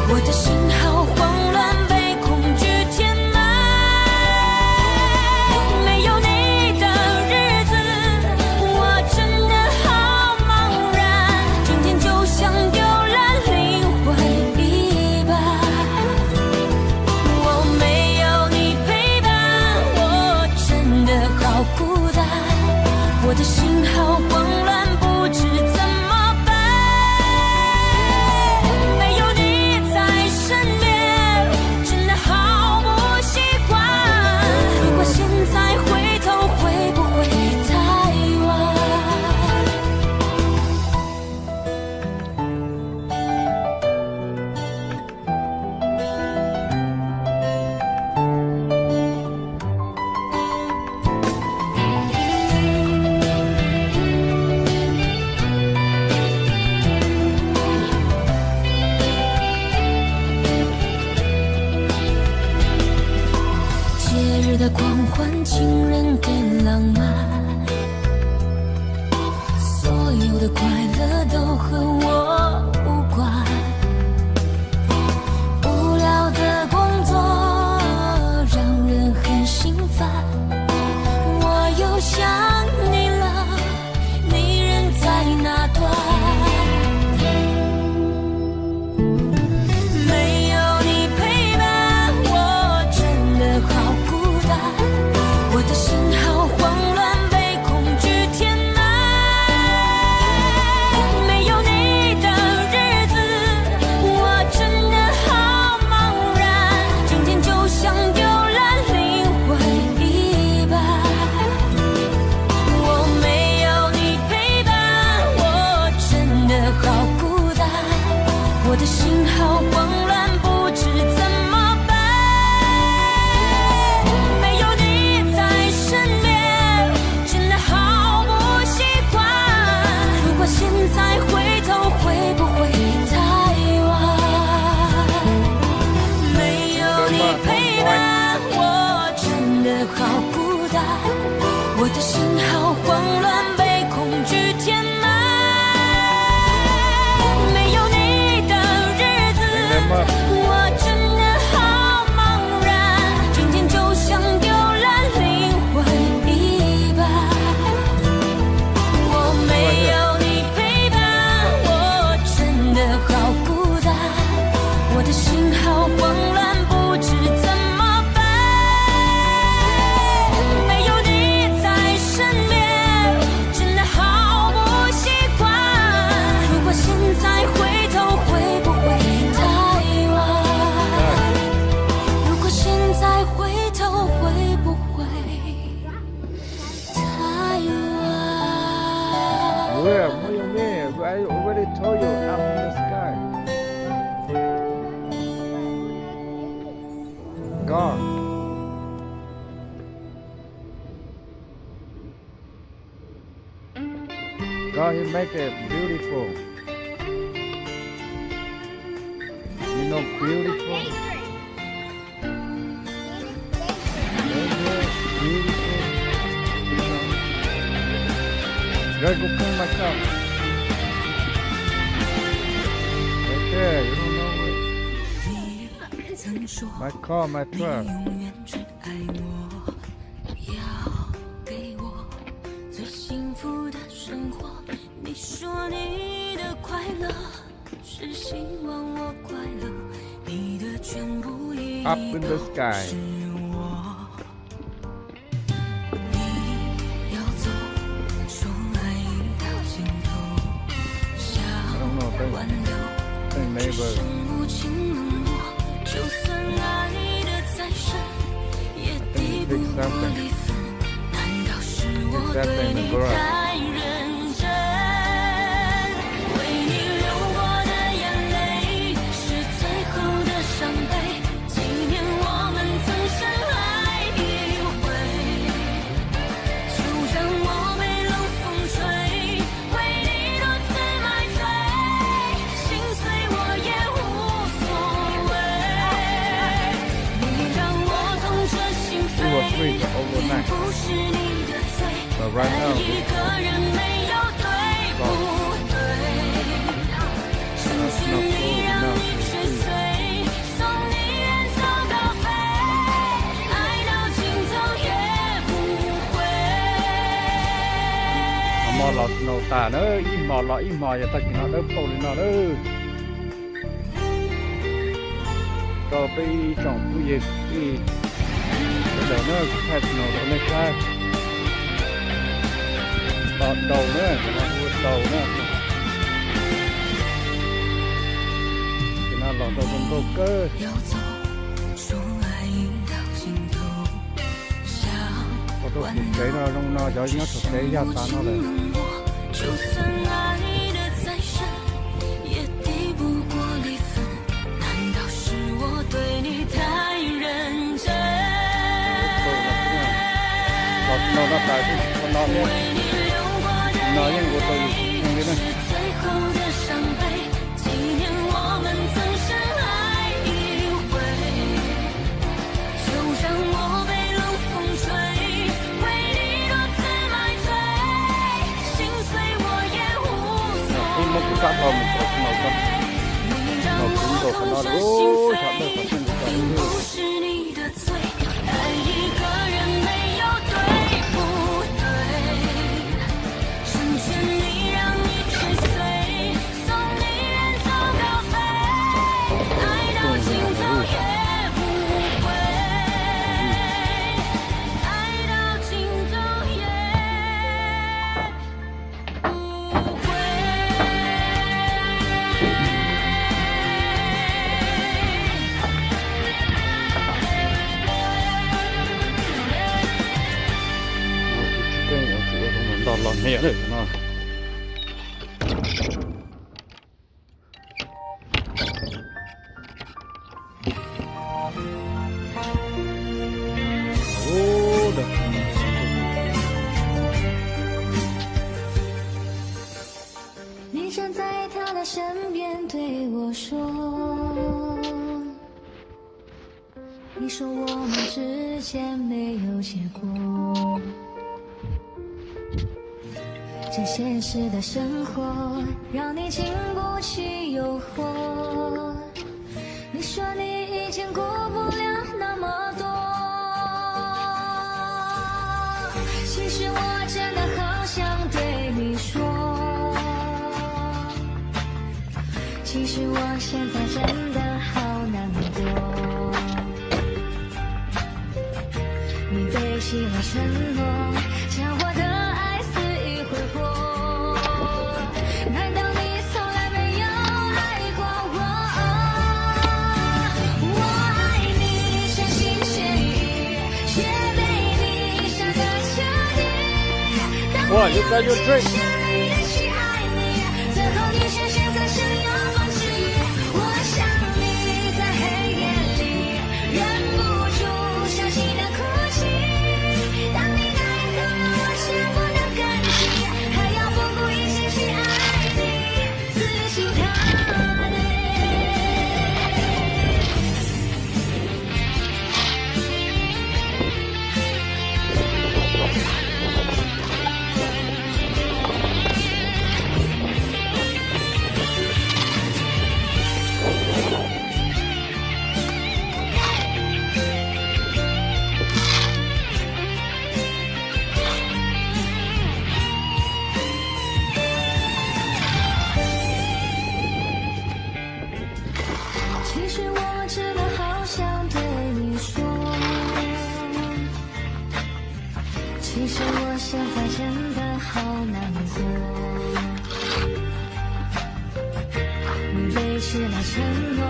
我的心好狂欢，情人给浪漫，所有的快乐都和我无关。无聊的工作让人很心烦，我又想你了，你人在哪端？没有你陪伴，我真的好孤单，我的心好慌乱，被恐惧填满。没有你的日子，我真的好茫然，今天就像丢了灵魂一般。我没有你陪伴，我真的好孤单，我的心好慌乱，不知怎么办。没有你在身边，真的好不习惯。如果现在回头，会不会太晚？没有你陪伴，我真的好孤单，我的心好慌乱，被恐惧填满。没有你的日子，我真的好茫然，今天就像丢了灵魂一般。我没有你陪伴，我真的好孤单，我的心好慌乱，不知怎么办。没有你在身边，真的好不习惯。如果现在回头，会不会太晚？如果现在回头，会不会太晚？ Where? What do you mean? I already told you I'm in the sky. God. God, He make it beautiful. You know, beautiful. Beautiful. Gotta go clean my cup. Right there, you don't know it. 你曾说 My car, my 你 truck. 永远只爱我，要给我最幸福的生活。你说你的快乐是希望我快乐，你的全部意义 Up in the 都 sky. 是我。你要走，说爱到尽头， I don't know, 想挽留。 think 只 neighbor. 剩无情冷漠，就算爱的再深，也抵不过离分。难道是我对你太认真？为你流过的眼泪，是最后的伤悲，纪念我们曾深爱一回。就让我被冷风吹，为你独自买醉，心碎我也无所谓。你让我痛彻心扉， She was free for 并 overnight. 不是你的罪， But right 爱 now, 一个人没有对不对？成全你，让你追随，送你远走高飞，爱到尽头也不悔。 Mò lọt nổ tà nó im mò lọ im mò giờ ta chỉ nó đỡ bầu lên nó đỡ. Rồi bây chồngผู้dịch thì bây giờ nó phải nổ nó lên xa. Đọt đầu nữa, nó vượt đầu nữa. Thì nó lọt đầu con câu cơ. 要走，说爱到尽头，想 Có tôi kịp chế nó trong nó cho nó thực tế ra ta nó là 就算爱的再深，也抵不过离分。难道是我对你太认真？ lọt nó tại con nó 为 nhé. 你流过的 Nó 眼 nhưng của tôi 泪， không biết 是 này. 最后的伤悲，纪念我们曾深爱一回。就让我被冷风着心扉，并不是你的罪，爱一个人没有对不对？成全你，让你追随，送你远走高飞，爱到尽头也不悔，爱到尽头也不悔。到老年人了。哦的，你站在他的身边对我说，你说我们之间没有结果。这现实的生活让你经不起诱惑，你说你已经顾不了那么多，其实我真的好想对你说，其实我现在真的好难过，你背弃了承诺，将我的爱肆意挥霍，难道你从来没有爱过我？我爱你全心全意，却被你伤得彻底。哇，就该就这。去爱你，最后你却选择想要放弃。我想你在黑夜里，忍不住小心的哭泣。当你奈何，我却不能感激，还要不顾一切去爱你，死心塌地。其实我真的好想对你说，其实我现在真的好难过，你背弃了承诺，